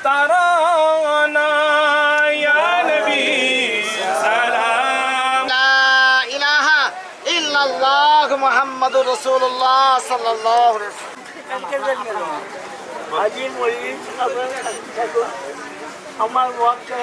তারানা ইয়া নবী সালাম। লা ইলাহা ইল্লাল্লাহু মুহাম্মাদুর রাসূলুল্লাহ সাল্লাল্লাহু আলাইহি ওয়াসাল্লাম। হাজী মরিদ আপনার কাছে থাকুন, আমার ওয়াক্তটা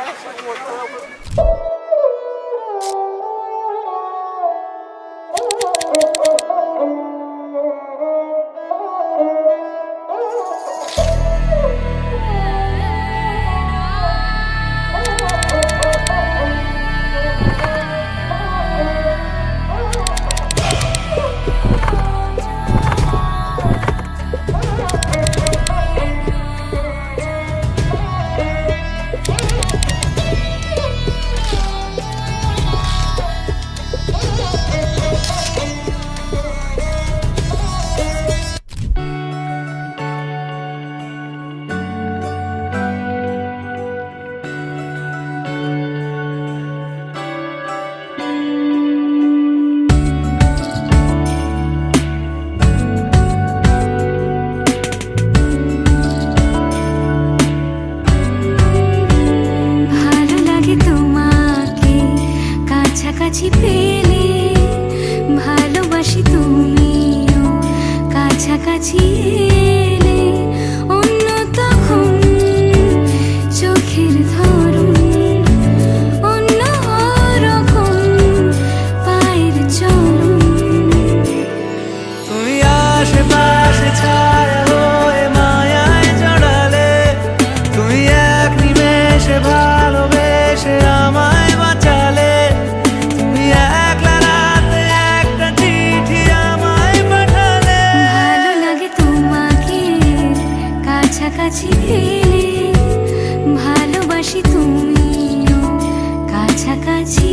কাছাকাছি পেলে ভালোবাসি, তুমিও কাছাকাছি এলে অন্য তখন চোখের ধরন অন্য রকম পায়ের চলন। তুমি আশেপাশে ছায়া হয়ে মায়ায় জড়ালে, তুমি এক নিমেষে ভালোবেসে আমায় বাঁচালে, তুমি একলা রাতে একটা চিঠি আমায় পাঠালে। ভালো লাগে তোমাকে কাছাকাছি পেলে ভালোবাসি, তুমিও কাছাকাছি